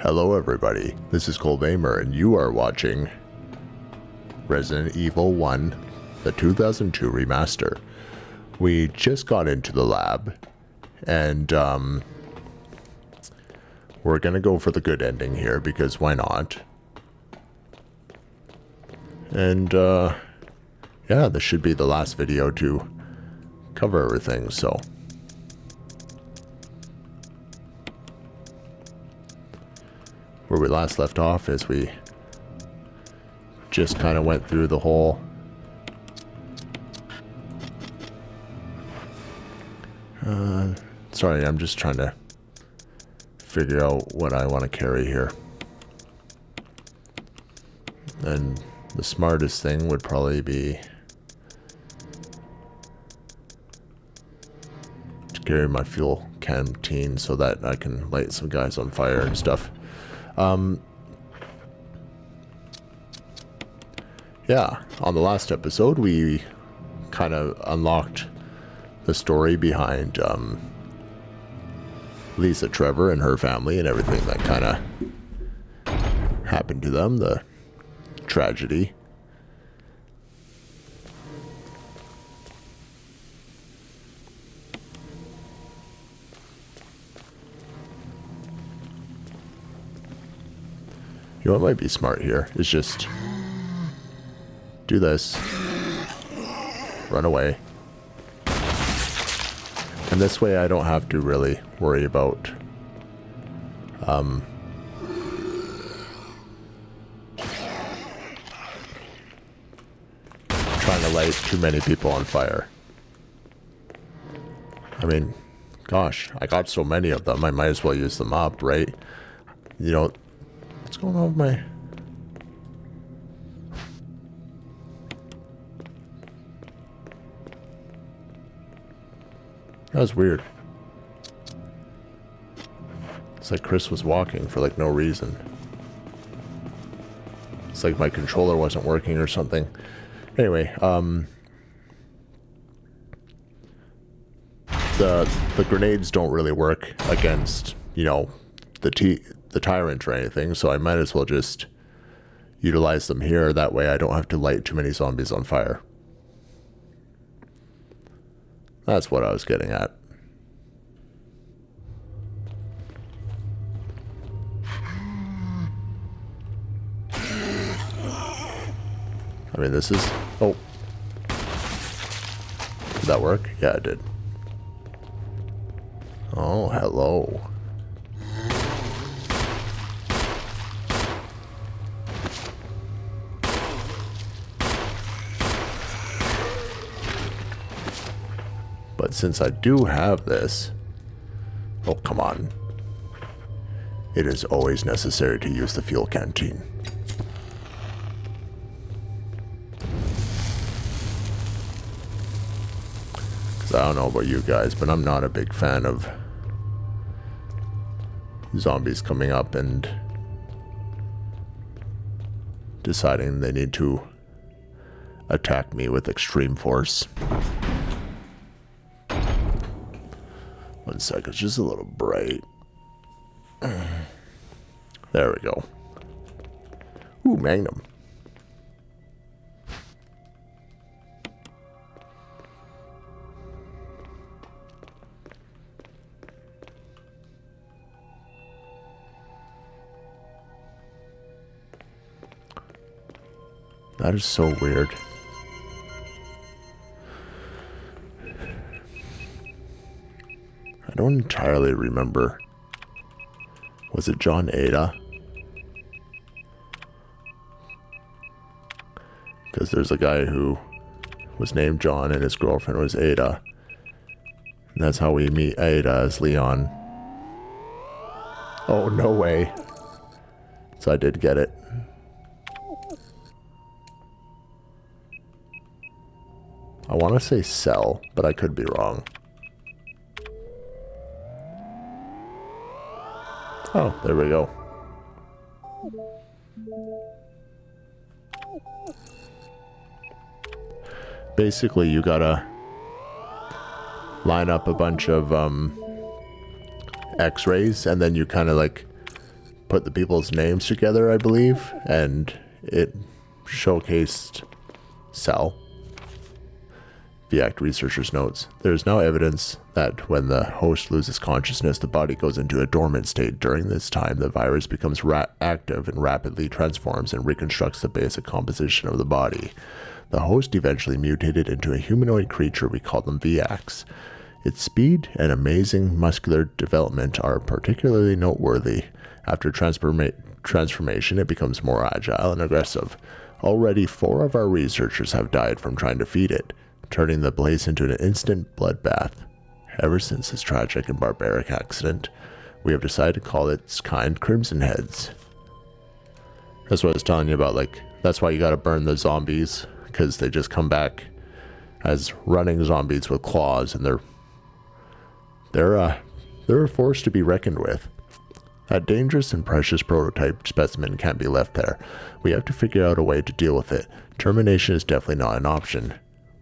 Hello everybody, this is Colbamer and you are watching Resident Evil 1, the 2002 remaster. We just got into the lab and we're gonna go for the good ending here because why not? And yeah, this should be the last video to cover everything, so where we last left off is we just kind of went through the whole sorry, I'm just trying to figure out what I want to carry here. And the smartest thing would probably be to carry my fuel canteen so that I can light some guys on fire and stuff. Yeah, on the last episode we kind of unlocked the story behind Lisa Trevor and her family and everything that kind of happened to them, the tragedy. You know what might be smart here is just do this, run away, and this way I don't have to really worry about trying to light too many people on fire. I mean, gosh, I got so many of them, I might as well use them up, right? You know, what's going on with my... That was weird. It's like Chris was walking for like no reason. It's like my controller wasn't working or something. Anyway, the grenades don't really work against, you know, the tyrant or anything, so I might as well just utilize them here. That way I don't have to light too many zombies on fire. That's what I was getting at. I mean, this is... Oh. Did that work? Yeah, it did. Oh, hello. But since I do have this... Oh, come on. It is always necessary to use the fuel canteen. Because I don't know about you guys, but I'm not a big fan of zombies coming up and deciding they need to attack me with extreme force. 1 sec, it's just a little bright. There we go. Ooh, Magnum. That is so weird. I don't entirely remember. Was it John Ada? Because there's a guy who was named John and his girlfriend was Ada. And that's how we meet Ada as Leon. Oh, no way. So I did get it. I want to say cell, but I could be wrong. Oh, there we go. Basically, you gotta line up a bunch of x-rays and then you kind of like put the people's names together, I believe, and it showcased Cell. The Act researcher's notes. There is now evidence that when the host loses consciousness, the body goes into a dormant state. During this time, the virus becomes active and rapidly transforms and reconstructs the basic composition of the body. The host eventually mutated into a humanoid creature. We call them VACs. Its speed and amazing muscular development are particularly noteworthy. After transformation, it becomes more agile and aggressive. Already 4 of our researchers have died from trying to feed it, turning the place into an instant bloodbath. Ever since this tragic and barbaric accident, we have decided to call its kind Crimson Heads. That's what I was telling you about, like, that's why you gotta burn the zombies, because they just come back as running zombies with claws, and they're a force to be reckoned with. That dangerous and precious prototype specimen can't be left there. We have to figure out a way to deal with it. Termination is definitely not an option.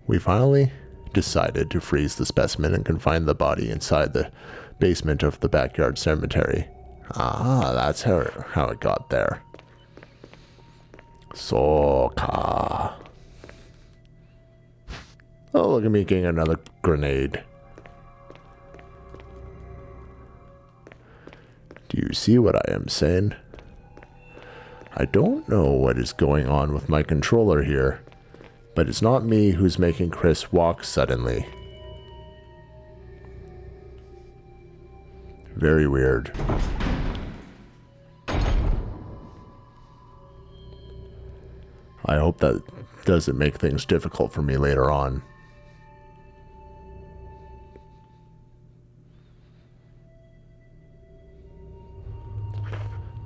We finally decided to freeze the specimen and confine the body inside the basement of the backyard cemetery. Ah, that's how it got there. Soka. Oh, look at me getting another grenade. Do you see what I am saying? I don't know what is going on with my controller here, but it's not me who's making Chris walk suddenly. Very weird. I hope that doesn't make things difficult for me later on.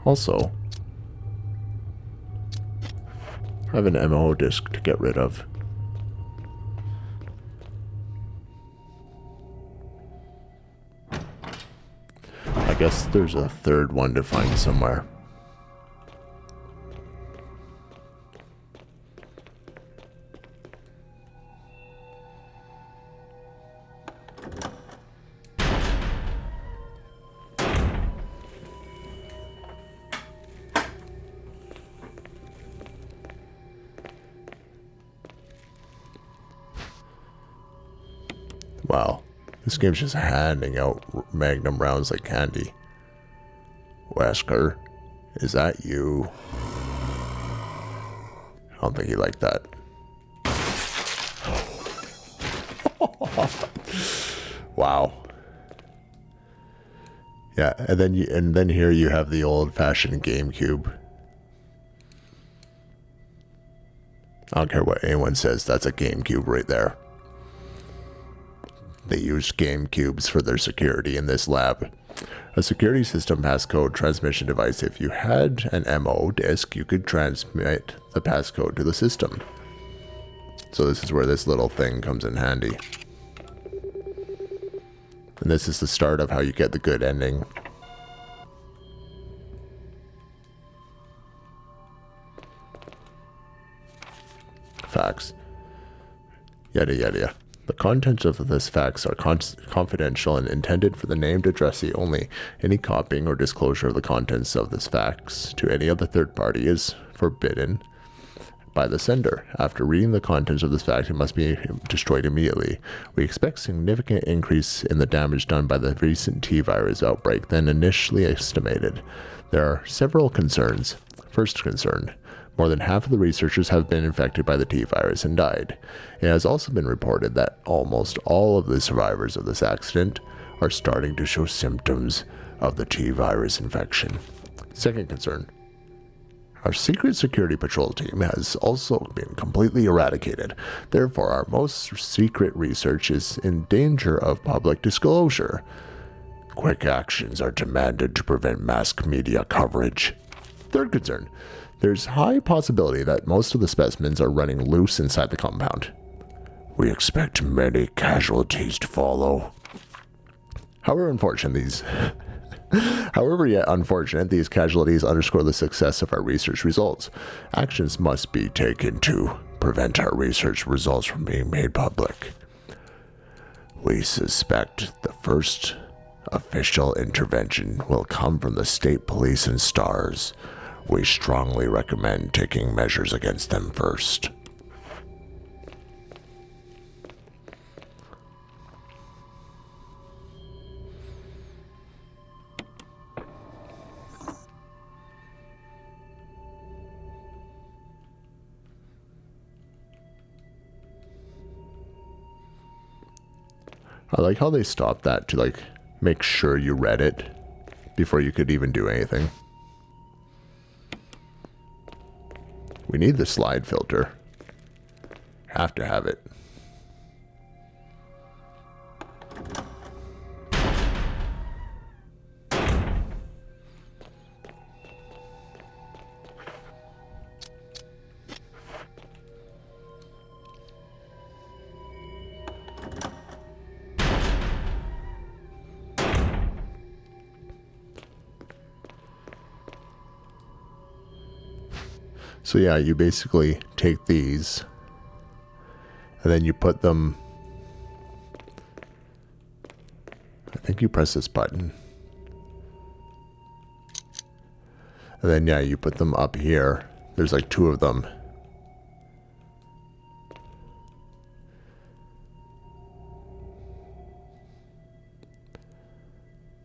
Also, I have an MO disk to get rid of. I guess there's a third one to find somewhere. Wow, this game's just handing out Magnum rounds like candy. Wesker, is that you? I don't think he liked that. Wow. Yeah, and then here you have the old-fashioned GameCube. I don't care what anyone says, that's a GameCube right there. They used GameCubes for their security in this lab. A security system passcode transmission device. If you had an MO disk, you could transmit the passcode to the system. So this is where this little thing comes in handy. And this is the start of how you get the good ending. Facts. Yada yada yada. The contents of this fax are confidential and intended for the named addressee only. Any copying or disclosure of the contents of this fax to any other third party is forbidden by the sender. After reading the contents of this fax, it must be destroyed immediately. We expect significant increase in the damage done by the recent T-virus outbreak than initially estimated. There are several concerns. First concern. More than half of the researchers have been infected by the T-virus and died. It has also been reported that almost all of the survivors of this accident are starting to show symptoms of the T-virus infection. Second concern. Our secret security patrol team has also been completely eradicated. Therefore, our most secret research is in danger of public disclosure. Quick actions are demanded to prevent mass media coverage. Third concern. There's high possibility that most of the specimens are running loose inside the compound. We expect many casualties to follow. However yet unfortunate, these casualties underscore the success of our research results. Actions must be taken to prevent our research results from being made public. We suspect the first official intervention will come from the state police and S.T.A.R.S. We strongly recommend taking measures against them first. I like how they stopped that to like make sure you read it before you could even do anything. We need the slide filter. Have to have it. So yeah, you basically take these and then you put them, I think you press this button. And then yeah, you put them up here. There's like 2 of them.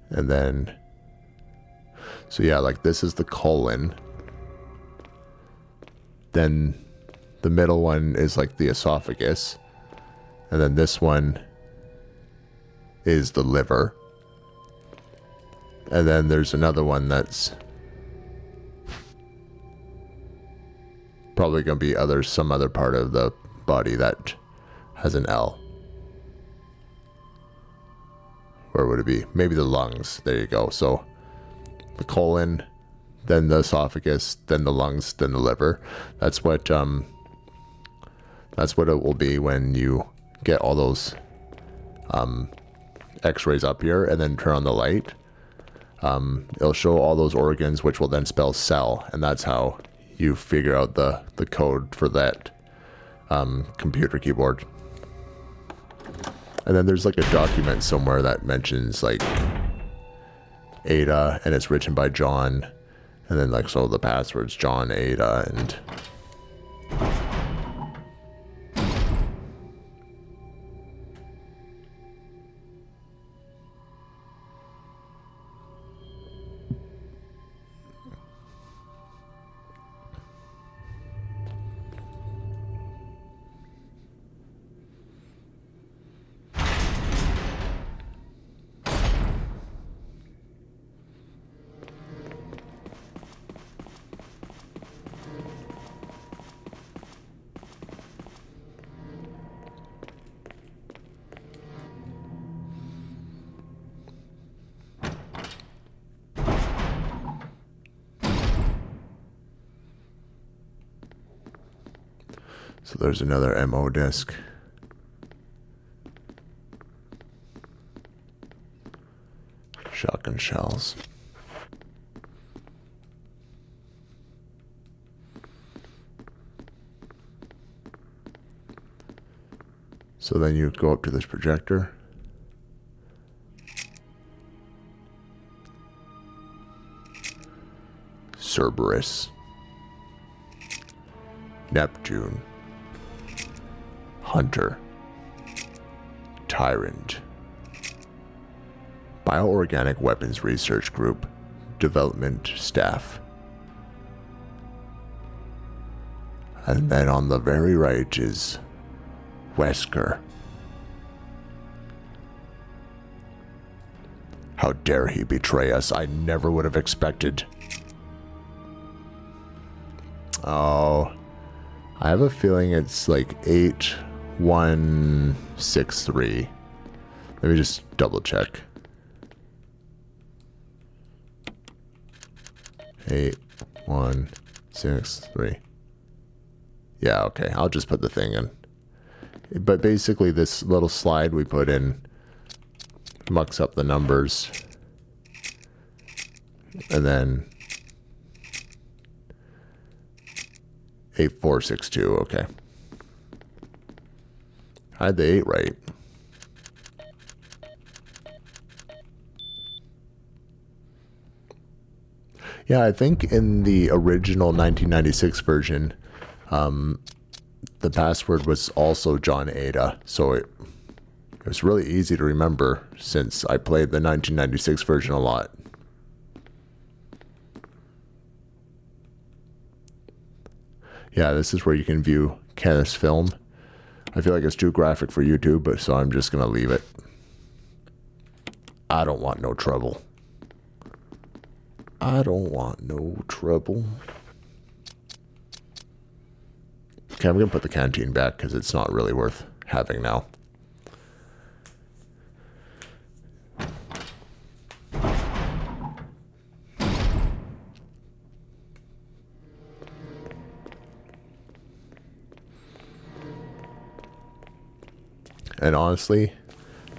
And then, so yeah, like this is the colon. Then the middle one is like the esophagus. And then this one is the liver. And then there's another one that's probably going to be some other part of the body that has an L. Where would it be? Maybe the lungs. There you go. So the colon, then the esophagus, then the lungs, then the liver. That's what it will be when you get all those x-rays up here and then turn on the light. It'll show all those organs, which will then spell cell, and that's how you figure out the code for that computer keyboard. And then there's like a document somewhere that mentions like Ada, and it's written by John. And then like, so the password's John Ada, and so there's another MO disc. Shotgun shells. So then you go up to this projector. Cerberus. Neptune. Hunter. Tyrant. Bioorganic Weapons Research Group. Development Staff. And then on the very right is Wesker. How dare he betray us? I never would have expected. Oh, I have a feeling it's like 8163. Let me just double check. 8163. Yeah, okay. I'll just put the thing in. But basically this little slide we put in mucks up the numbers. And then 8462, okay. I had the 8 right. Yeah, I think in the original 1996 version, the password was also John Ada, so it was really easy to remember since I played the 1996 version a lot. Yeah, this is where you can view Kenneth's film. I feel like it's too graphic for YouTube, but so I'm just going to leave it. I don't want no trouble. I don't want no trouble. Okay, I'm going to put the canteen back because it's not really worth having now. And honestly,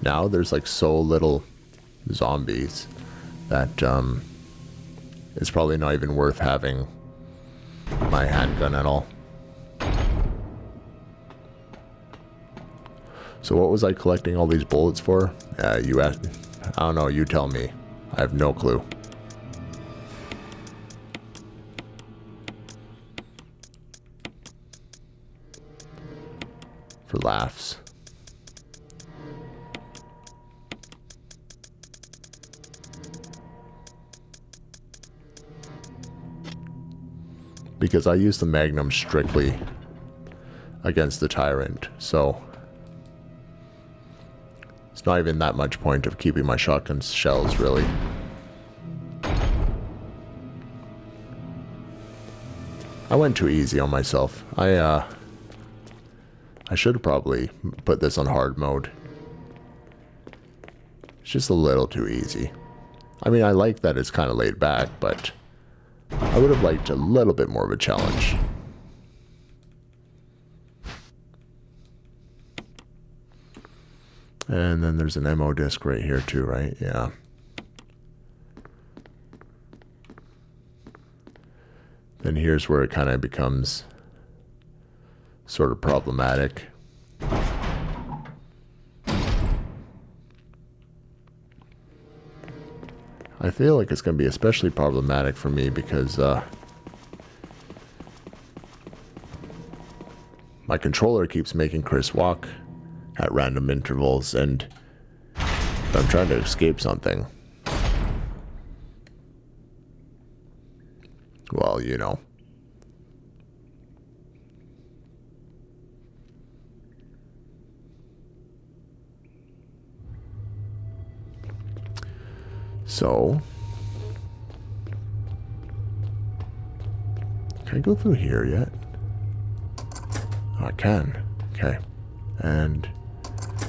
now there's like so little zombies that it's probably not even worth having my handgun at all. So what was I collecting all these bullets for? You asked, I don't know, you tell me. I have no clue. For laughs. Because I use the Magnum strictly against the Tyrant, so it's not even that much point of keeping my shotgun shells, really. I went too easy on myself. I should have probably put this on hard mode. It's just a little too easy. I mean, I like that it's kind of laid back, but I would have liked a little bit more of a challenge. And then there's an ammo disc right here too, right? Yeah. Then here's where it kind of becomes sort of problematic. I feel like it's going to be especially problematic for me because my controller keeps making Chris walk at random intervals, and if I'm trying to escape something, well, you know. So, can I go through here yet? Oh, I can. Okay. And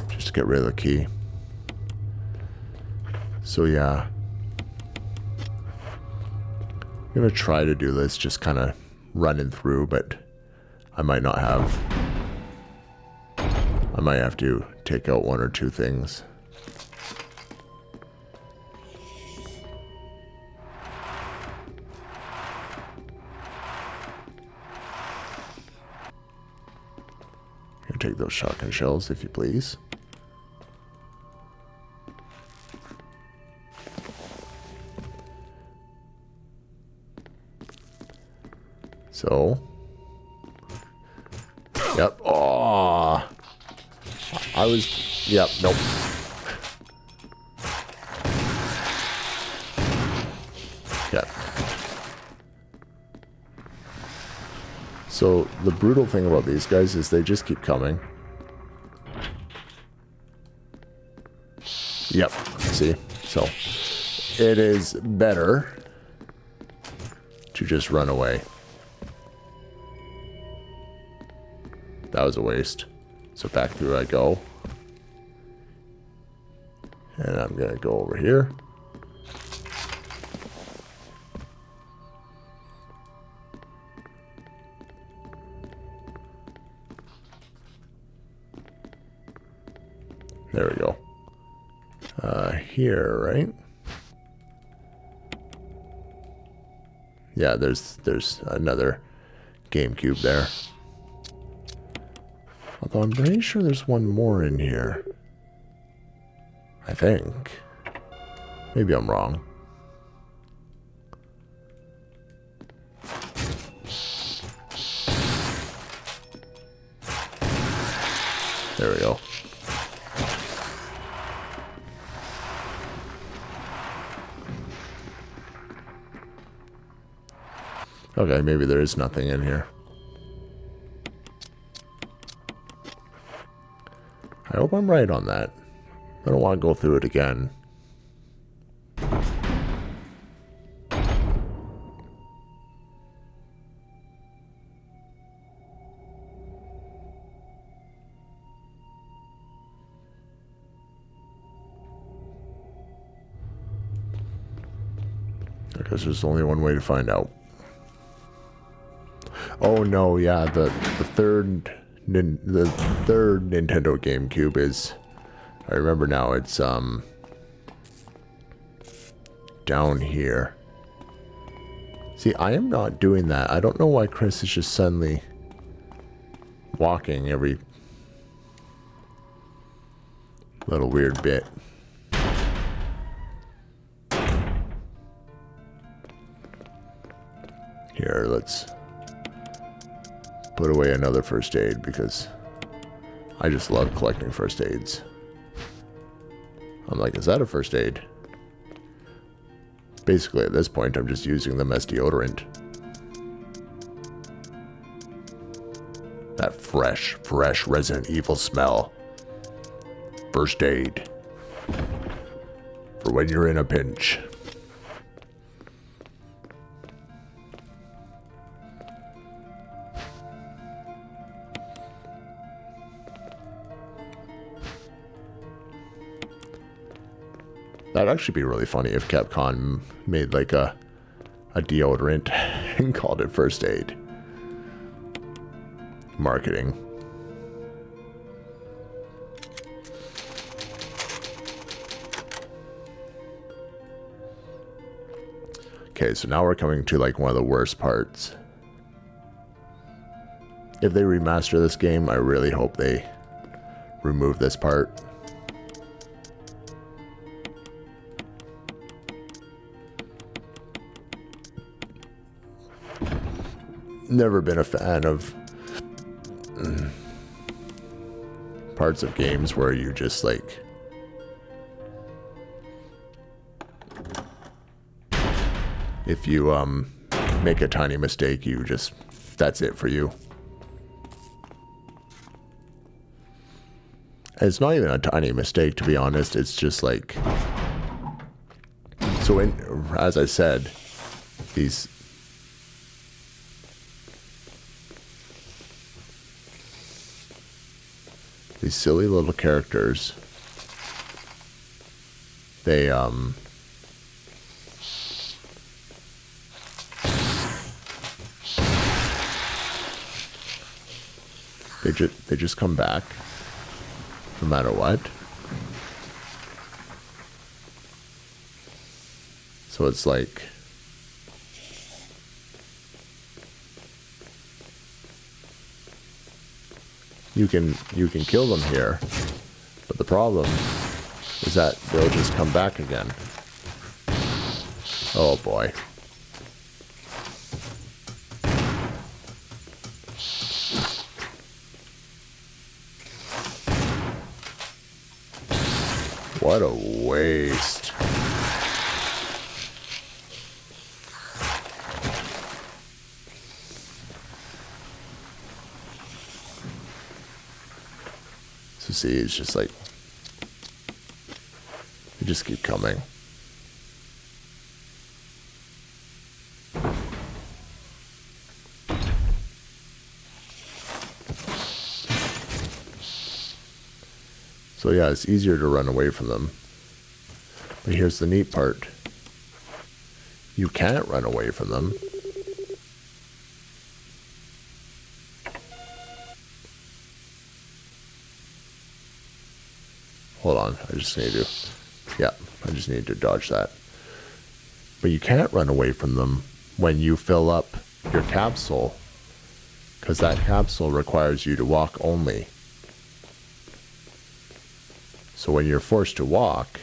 just to get rid of the key. So yeah. I'm going to try to do this just kind of running through, but I might not have. I might have to take out one or two things. Take those shotgun shells, if you please. So, yep. Oh, I was. Yep. Nope. Yep. So the brutal thing about these guys is they just keep coming. Yep, see? So it is better to just run away. That was a waste. So back through I go. And I'm gonna go over here. There we go. Here, right? Yeah, there's another GameCube there. Although I'm pretty sure there's one more in here. I think. Maybe I'm wrong. There we go. Okay, maybe there is nothing in here. I hope I'm right on that. I don't want to go through it again. I guess there's only one way to find out. Oh no, yeah, the third Nintendo GameCube is, I remember now, it's down here. See, I am not doing that. I don't know why Chris is just suddenly walking every little weird bit. Here, let's put away another first aid because I just love collecting first aids. I'm like, is that a first aid? Basically, at this point, I'm just using them as deodorant. That fresh Resident Evil smell. First aid. For when you're in a pinch. That'd actually be really funny if Capcom made like a deodorant and called it first aid. Marketing. Okay, so now we're coming to like one of the worst parts. If they remaster this game, I really hope they remove this part. Never been a fan of parts of games where you just like if you make a tiny mistake, you just, that's it for you. And it's not even a tiny mistake, to be honest. It's just like, so as I said, these silly little characters, they they just come back no matter what. So it's like, you can kill them here, but the problem is that they'll just come back again. Oh boy. What a waste. So see, it's just like, they just keep coming. So yeah, it's easier to run away from them. But here's the neat part. You can't run away from them. Hold on, I just need to dodge that. But you can't run away from them when you fill up your capsule, because that capsule requires you to walk only. So when you're forced to walk,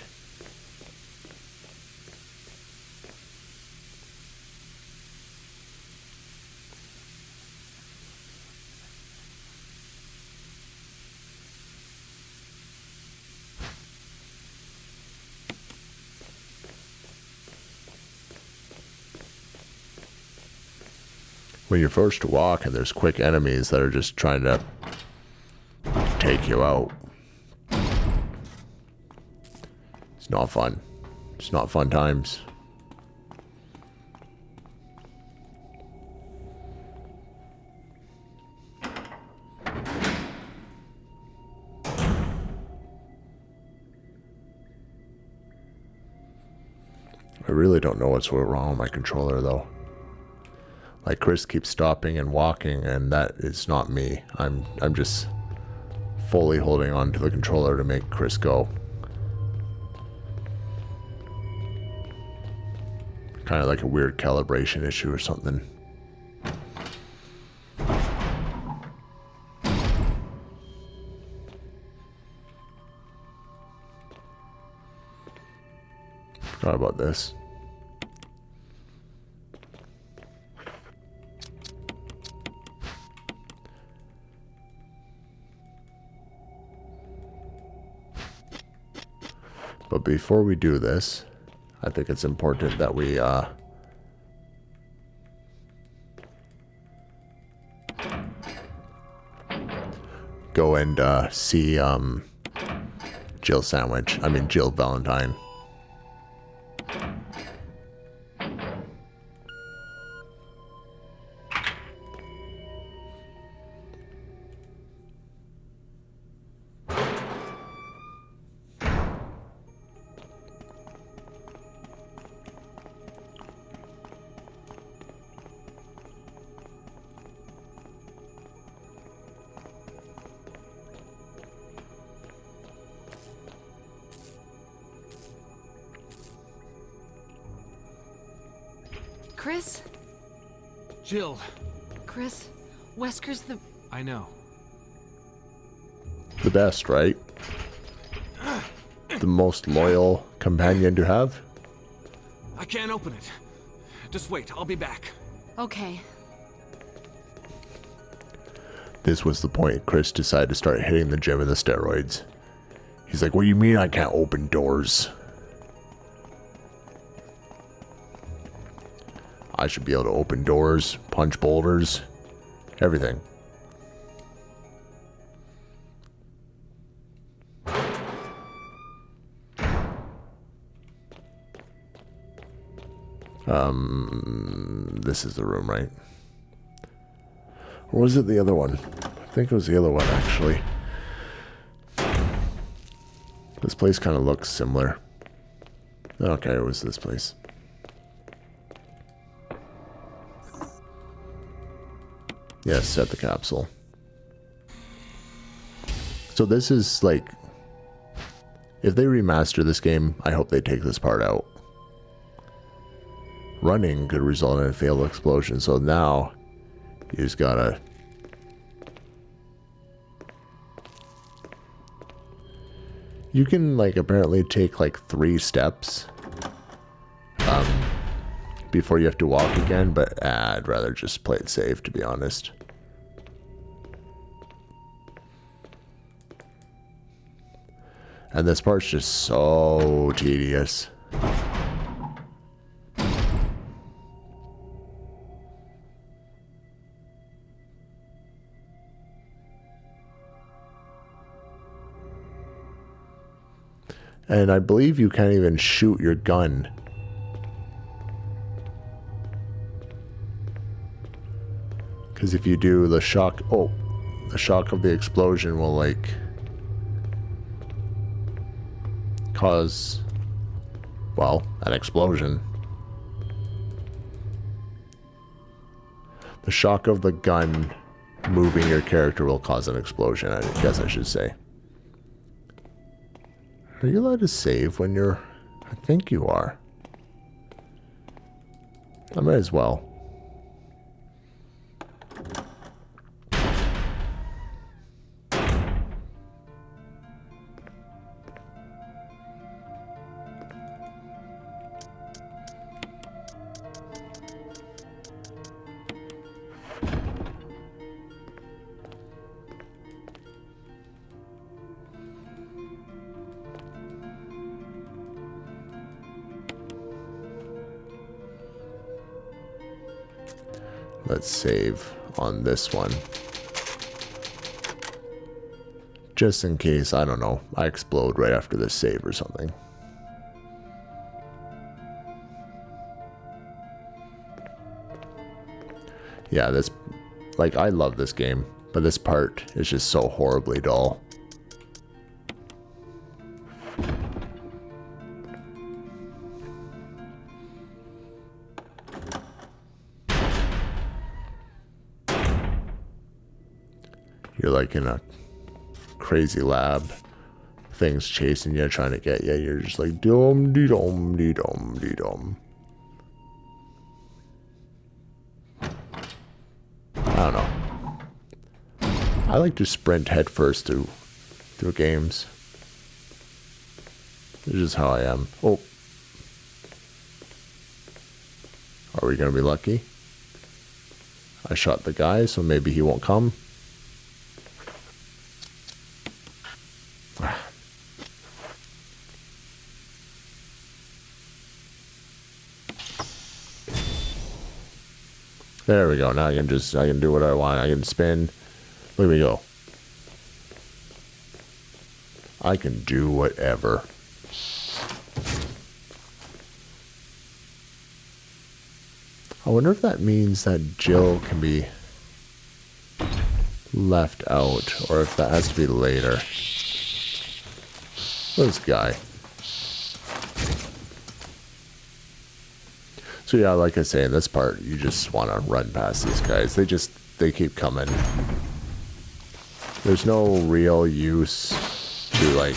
when you're forced to walk and there's quick enemies that are just trying to take you out. It's not fun. It's not fun times. I really don't know what's so wrong with my controller though. Like Chris keeps stopping and walking, and that is not me. I'm just fully holding on to the controller to make Chris go. Kind of like a weird calibration issue or something. Forgot about this. But before we do this, I think it's important that we go and see Jill Valentine. Chris? Jill. Chris, Wesker's the... I know. The best, right? The most loyal companion to have? I can't open it. Just wait, I'll be back. Okay. This was the point Chris decided to start hitting the gym and the steroids. He's like, what do you mean I can't open doors? I should be able to open doors, punch boulders, everything. This is the room, right? Or was it the other one? I think it was the other one, actually. This place kind of looks similar. Okay, it was this place. Yes, set the capsule. So this is like, if they remaster this game, I hope they take this part out. Running could result in a failed explosion, so now you just gotta... You can like apparently take like 3 steps before you have to walk again, but I'd rather just play it safe, to be honest. And this part's just so tedious. And I believe you can't even shoot your gun. Because if you do, the shock... Oh, the shock of the explosion will, like... cause... well, an explosion. The shock of the gun moving your character will cause an explosion, I guess I should say. Are you allowed to save when you're... I think you are. I might as well. Let's save on this one. Just in case, I don't know, I explode right after this save or something. Yeah, this, like, I love this game, but this part is just so horribly dull. You're like in a crazy lab, things chasing you, trying to get you. You're just like dum dee dum dee dum dee dum. I don't know. I like to sprint headfirst through games. This is how I am. Oh, are we gonna be lucky? I shot the guy, so maybe he won't come. There we go. Now I can do what I want. I can spin. Look at me go. I can do whatever. I wonder if that means that Jill can be left out, or if that has to be later. This guy. So yeah, like I say, in this part, you just want to run past these guys. They keep coming. There's no real use to, like,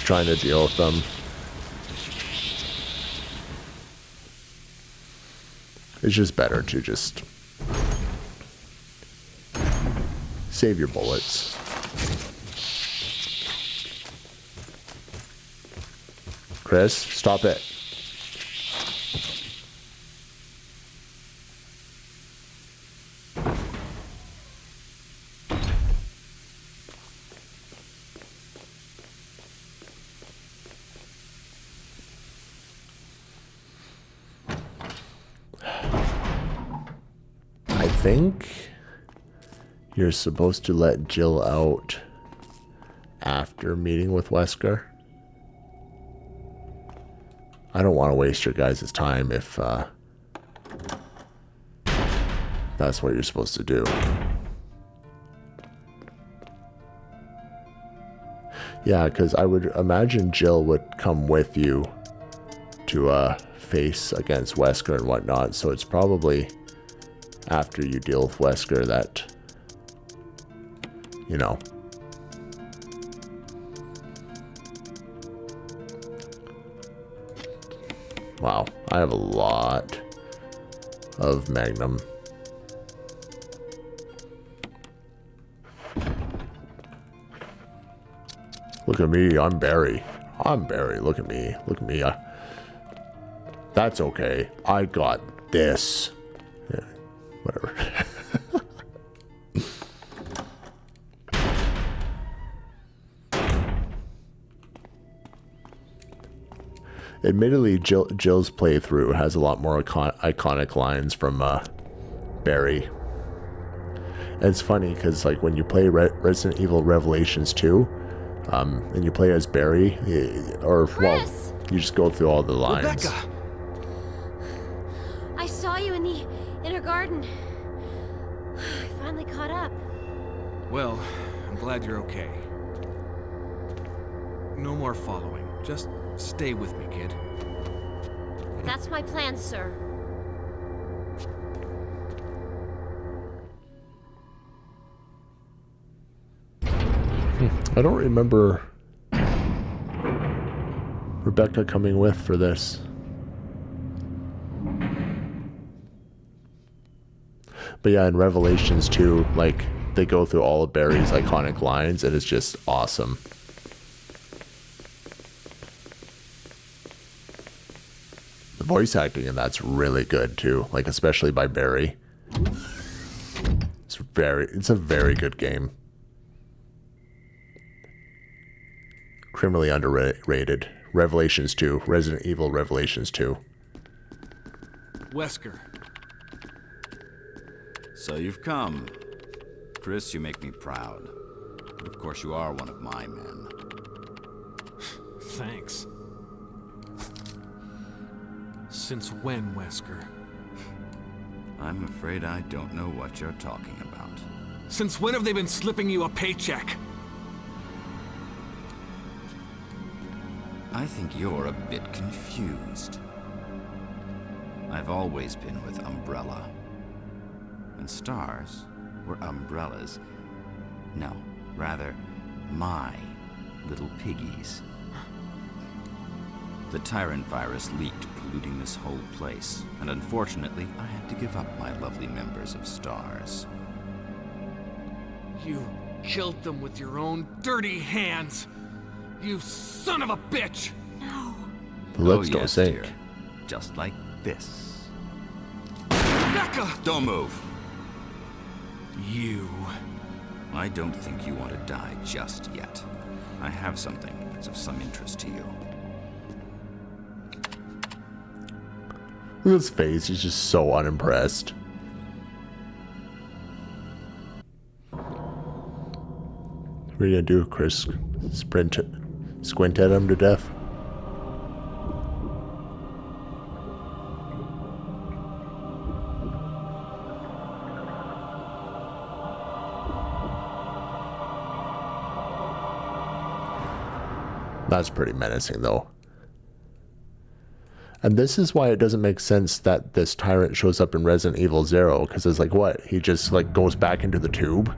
trying to deal with them. It's just better to just save your bullets. Chris, stop it. I think you're supposed to let Jill out after meeting with Wesker. I don't want to waste your guys' time if that's what you're supposed to do. Yeah, because I would imagine Jill would come with you to face against Wesker and whatnot, so it's probably after you deal with Wesker that, you know. Wow, I have a lot of Magnum. Look at me, I'm Barry. I'm Barry, look at me, look at me. That's okay, I got this. Yeah, whatever. Admittedly, Jill's playthrough has a lot more iconic lines from Barry. And it's funny because, like, when you play Resident Evil Revelations 2, and you play as Barry, or, Chris! well, you just go through all the lines. Rebecca! I saw you in the inner garden. I finally caught up. Well, I'm glad you're okay. No more following. Just stay with me, kid. That's my plan, sir. I don't remember Rebecca coming with for this. But yeah, in Revelations 2, like, they go through all of Barry's iconic lines, and it's just awesome. The voice acting in that's really good too, like, especially by Barry. It's a very good game. Criminally underrated. Revelations 2. Resident Evil Revelations 2. Wesker. So you've come. Chris, you make me proud. But of course you are one of my men. Thanks. Since when, Wesker? I'm afraid I don't know what you're talking about. Since when have they been slipping you a paycheck? I think you're a bit confused. I've always been with Umbrella. And S.T.A.R.S were Umbrella's. No, rather, my little piggies. The Tyrant virus leaked, polluting this whole place. And unfortunately, I had to give up my lovely members of S.T.A.R.S. You killed them with your own dirty hands! You son of a bitch! No. The lips don't yes, sink. dear. Just like this. Becca! Don't move! You... I don't think you want to die just yet. I have something that's of some interest to you. Look at his face. He's just so unimpressed. What are you gonna do, Chris? Squint at him to death? That's pretty menacing, though. And this is why it doesn't make sense that this tyrant shows up in Resident Evil 0, because it's like, what? He just, like, goes back into the tube?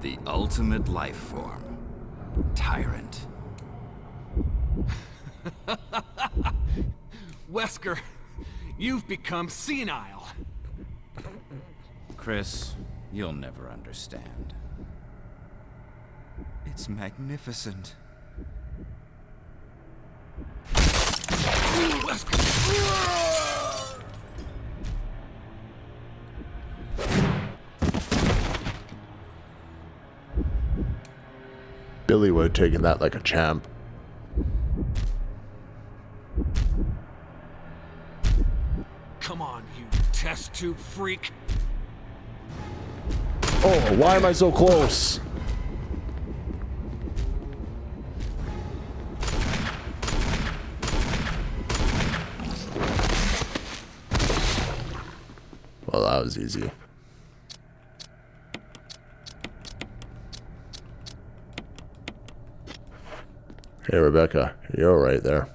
The ultimate life form. Tyrant. Wesker, you've become senile. Chris, you'll never understand. It's magnificent. Billy would have taken that like a champ. Come on, you test tube freak. Oh, why am I so close? Well, that was easy. Hey, Rebecca, you're all right there.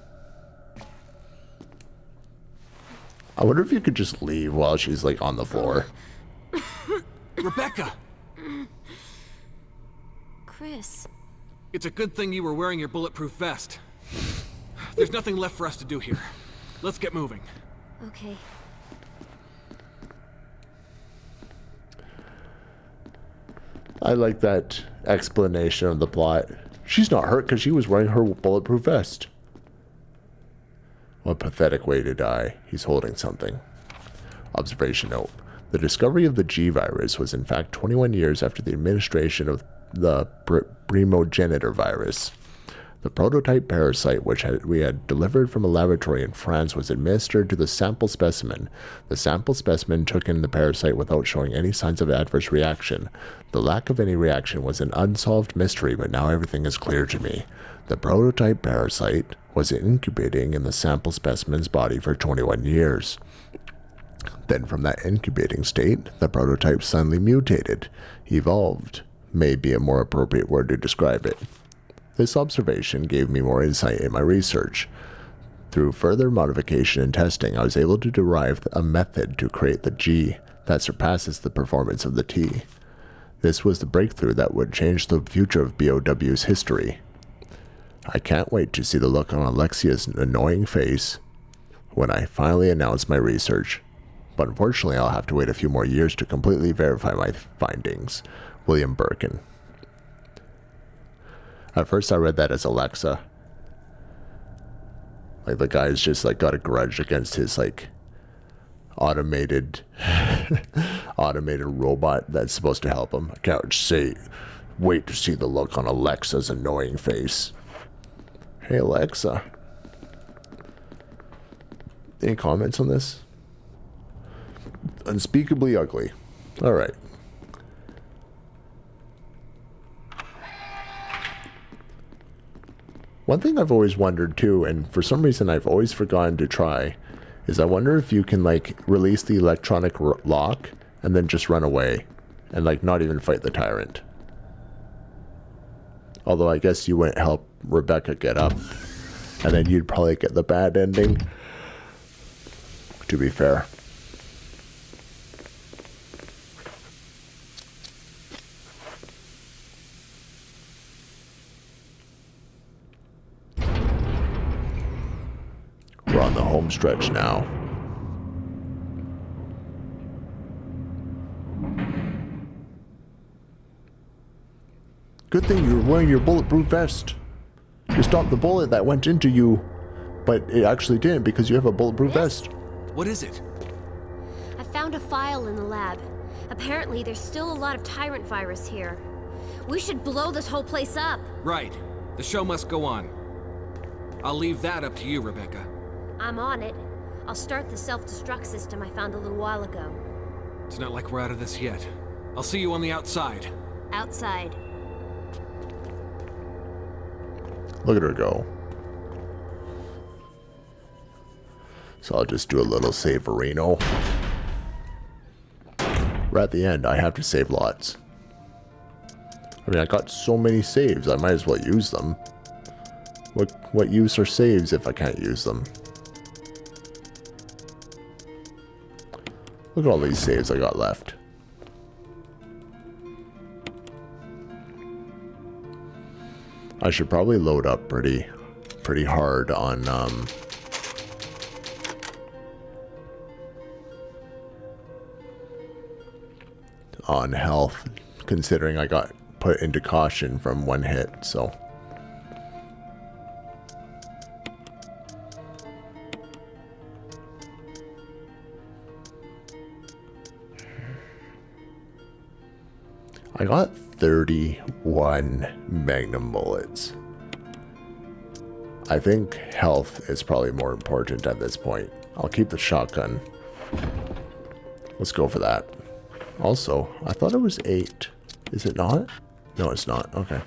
I wonder if you could just leave while she's, like, on the floor. Rebecca! Chris. It's a good thing you were wearing your bulletproof vest. There's nothing left for us to do here. Let's get moving. Okay. I like that explanation of the plot. She's not hurt because she was wearing her bulletproof vest. What a pathetic way to die. He's holding something. Observation note. The discovery of the G virus was in fact 21 years after the administration of the primogenitor virus. The prototype parasite, which we had delivered from a laboratory in France, was administered to the sample specimen. The sample specimen took in the parasite without showing any signs of adverse reaction. The lack of any reaction was an unsolved mystery, but now everything is clear to me. The prototype parasite was incubating in the sample specimen's body for 21 years. Then from that incubating state, the prototype suddenly mutated, evolved, may be a more appropriate word to describe it. This observation gave me more insight in my research. Through further modification and testing, I was able to derive a method to create the G that surpasses the performance of the T. This was the breakthrough that would change the future of BOW's history. I can't wait to see the look on Alexia's annoying face when I finally announce my research. But unfortunately, I'll have to wait a few more years to completely verify my findings. William Birkin. At first I read that as Alexa. Like the guy's just like got a grudge against his like automated automated robot that's supposed to help him. I can't wait to see the look on Alexa's annoying face. Hey Alexa. Any comments on this? Unspeakably ugly. Alright. One thing I've always wondered too, and for some reason I've always forgotten to try, is I wonder if you can like release the electronic lock and then just run away and like not even fight the tyrant. Although I guess you wouldn't help Rebecca get up, and then you'd probably get the bad ending, to be fair. We're on the home stretch now. Good thing you were wearing your bulletproof vest. You stopped the bullet that went into you, but it actually didn't because you have a bulletproof vest. What is it? I found a file in the lab. Apparently, there's still a lot of tyrant virus here. We should blow this whole place up. Right. The show must go on. I'll leave that up to you, Rebecca. I'm on it. I'll start the self-destruct system I found a little while ago. It's not like we're out of this yet. I'll see you on the outside. Outside. Look at her go. So I'll just do a little saverino. Right at the end, I have to save lots. I mean, I got so many saves, I might as well use them. What use are saves if I can't use them? Look at all these saves I got left. I should probably load up pretty hard on health, considering I got put into caution from one hit, so. I got 31 magnum bullets. I think health is probably more important at this point. I'll keep the shotgun. Let's go for that. Also, I thought it was 8. Is it not? No, it's not. Okay.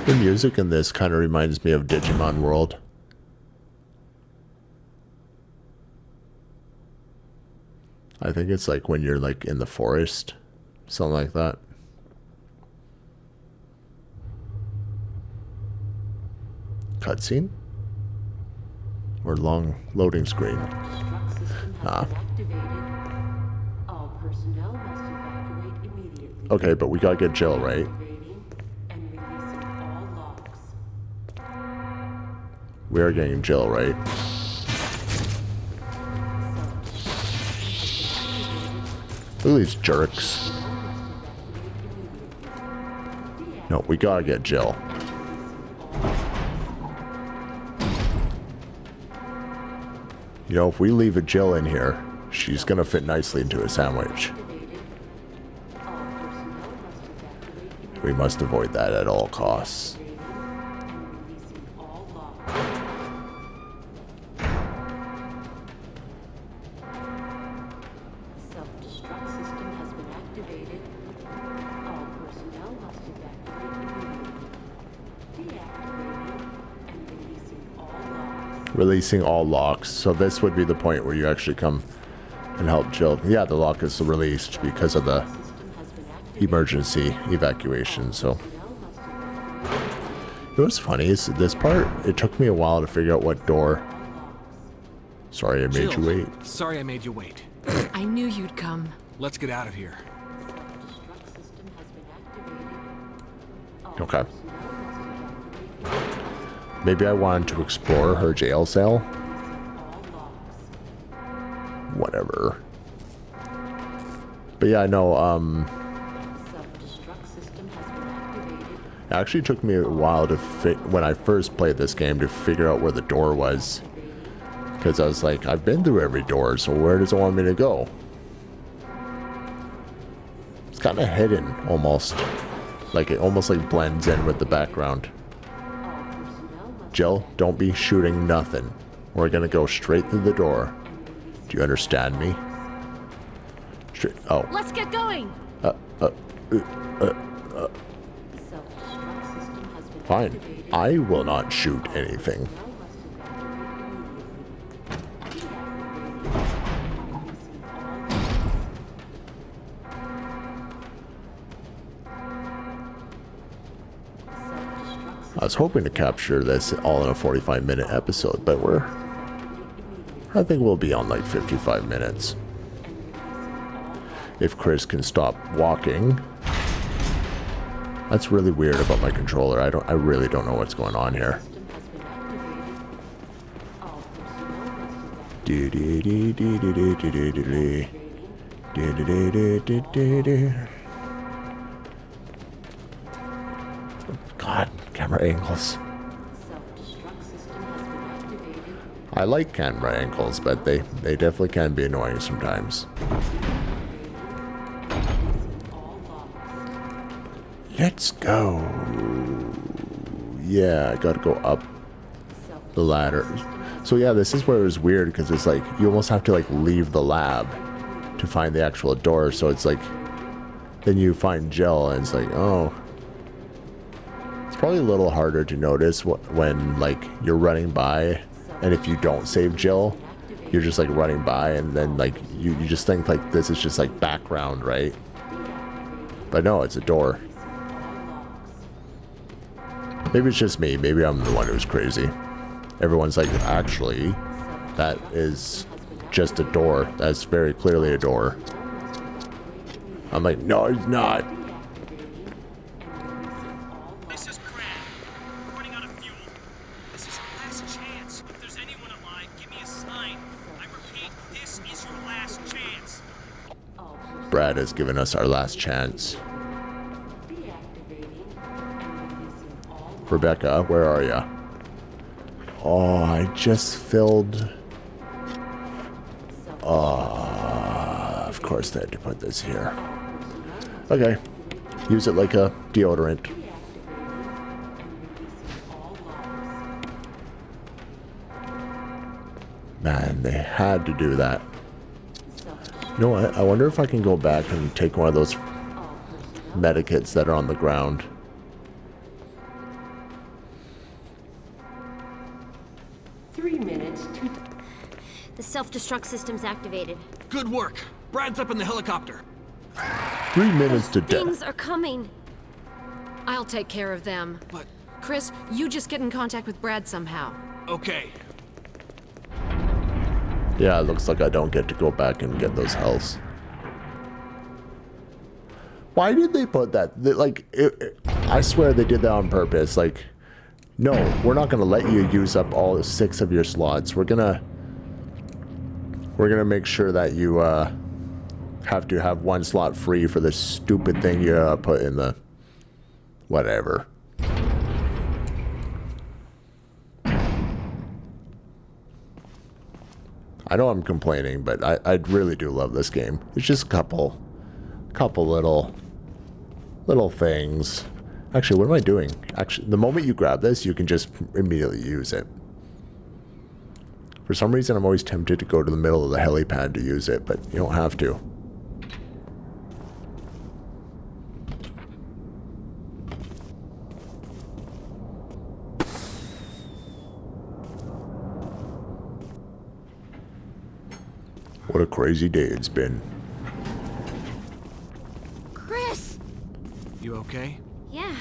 The music in this kind of reminds me of Digimon World. I think it's like when you're like in the forest, something like that. Cutscene? Or long loading screen? Ah. Okay, but we gotta get Jill, right? We are getting Jill, right? Look at these jerks. No, we gotta get Jill. You know, if we leave a Jill in here, she's gonna fit nicely into a sandwich. We must avoid that at all costs. Releasing all locks. So this would be the point where you actually come and help Jill. Yeah, the lock is released because of the emergency evacuation. So it was funny is this part, it took me a while to figure out what door. Sorry I made you wait. Sorry I made you wait. I knew you'd come. Let's get out of here. Okay. Maybe I wanted to explore her jail cell. whatever. But yeah, I know, it actually took me a while to when I first played this game to figure out where the door was. Because I was like, I've been through every door, so where does it want me to go? It's kind of hidden, almost. Like, it almost like blends in with the background. Jill, don't be shooting nothing. We're gonna go straight through the door. Do you understand me? Straight, oh. Let's get going. Fine. I will not shoot anything. I was hoping to capture this all in a 45-minute episode, but I think we'll be on like 55 minutes. If Chris can stop walking. That's really weird about my controller. I really don't know what's going on here. God, camera angles. I like camera angles, but they definitely can be annoying sometimes. Let's go. Yeah, I gotta go up the ladder. So yeah, this is where it was weird because it's like you almost have to like leave the lab to find the actual door. So it's like then you find Jill and it's like, oh. It's probably a little harder to notice when like you're running by, and if you don't save Jill, you're just like running by and then like you just think like this is just like background, right? But no, it's a door. Maybe it's just me. Maybe I'm the one who's crazy. Everyone's like, actually, that is just a door. That's very clearly a door. I'm like, no, it's not. This is Brad. We're running out of fuel. This is your last chance. If there's anyone alive, give me a sign. I repeat, this is your last chance. Brad has given us our last chance. Rebecca, where are ya? Oh, I just filled... of course they had to put this here. Okay. Use it like a deodorant. Man, they had to do that. You know what? I wonder if I can go back and take one of those medikits that are on the ground. The self-destruct system's activated. Good work. Brad's up in the helicopter. 3 minutes to death. Things are coming. I'll take care of them. But, Chris, you just get in contact with Brad somehow. okay. Yeah, it looks like I don't get to go back and get those healths. Why did they put that? I swear they did that on purpose. Like, no, we're not going to let you use up all 6 of your slots. We're gonna make sure that you have to have 1 slot free for this stupid thing you put in the whatever. I know I'm complaining, but I really do love this game. It's just a couple little things. Actually, what am I doing? Actually, the moment you grab this, you can just immediately use it. For some reason, I'm always tempted to go to the middle of the helipad to use it, but you don't have to. What a crazy day it's been. Chris! You okay? Yeah.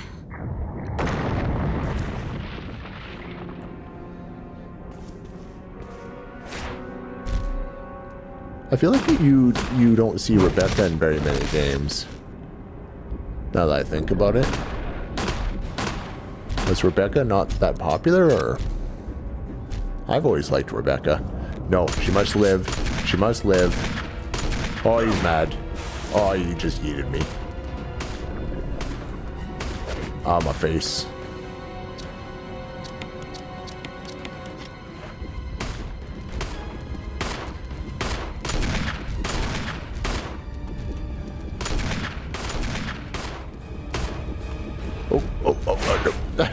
I feel like you don't see Rebecca in very many games. Now that I think about it. Was Rebecca not that popular, or? I've always liked Rebecca. No, she must live. She must live. Oh, he's mad. Oh, you just yeeted me. Ah, my face. No.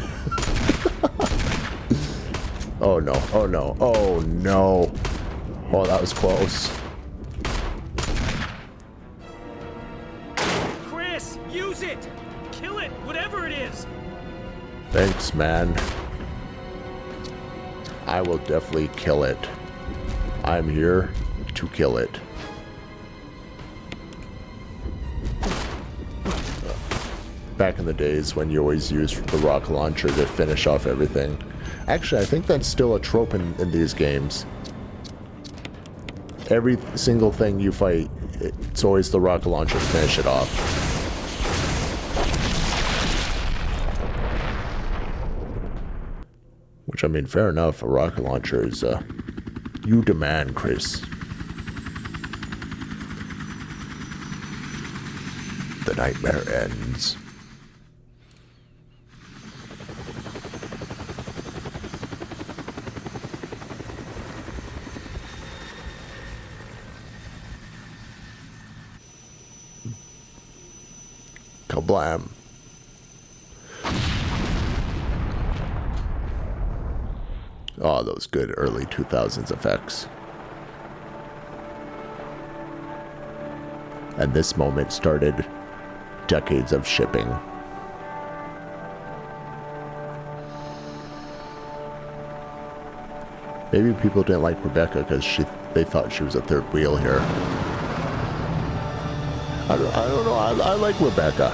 Oh no, oh no, oh no. Oh, that was close. Chris, use it! Kill it, whatever it is! Thanks, man. I will definitely kill it. I'm here to kill it. Back in the days when you always used the rocket launcher to finish off everything. Actually, I think that's still a trope in these games. Every single thing you fight, it's always the rocket launcher to finish it off. Which, I mean, fair enough, a rocket launcher is, you demand, Chris. The nightmare ends. Kablam. Oh, those good early 2000s effects. And this moment started decades of shipping. Maybe people didn't like Rebecca because they thought she was a third wheel here. I don't know. I like Rebecca.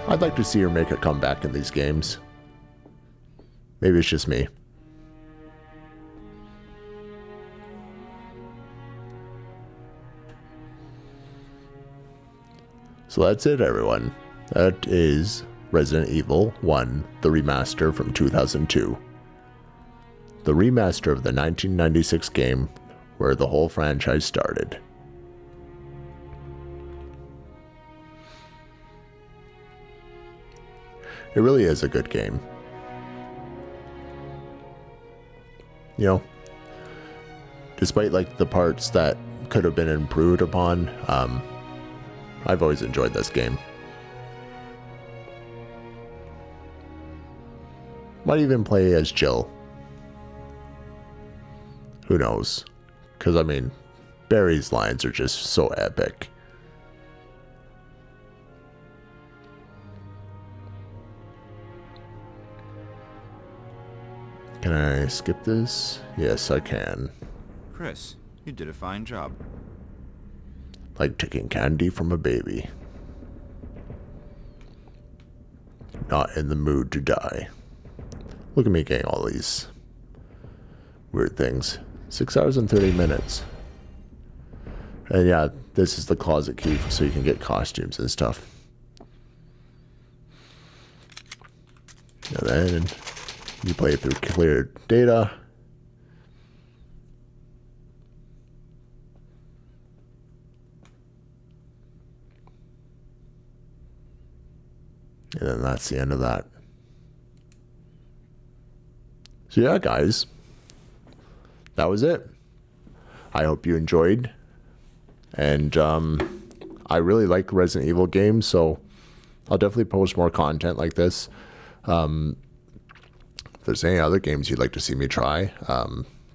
I'd like to see her make a comeback in these games. Maybe it's just me. So that's it, everyone. That is Resident Evil 1, the remaster from 2002. The remaster of the 1996 game where the whole franchise started. It really is a good game. You know, despite like the parts that could have been improved upon, I've always enjoyed this game. Might even play as Jill. Who knows? Because, I mean, Barry's lines are just so epic. Can I skip this? Yes, I can. Chris, you did a fine job. Like taking candy from a baby. Not in the mood to die. Look at me getting all these weird things. 6 hours and 30 minutes. And yeah, this is the closet key so you can get costumes and stuff. And then you play through cleared data. And then that's the end of that. So yeah, guys. That was it. I hope you enjoyed. And I really like Resident Evil games, so I'll definitely post more content like this. If there's any other games you'd like to see me try,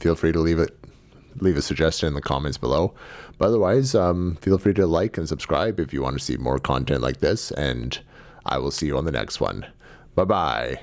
feel free to leave a suggestion in the comments below. But otherwise, feel free to like and subscribe if you want to see more content like this, and I will see you on the next one. Bye-bye.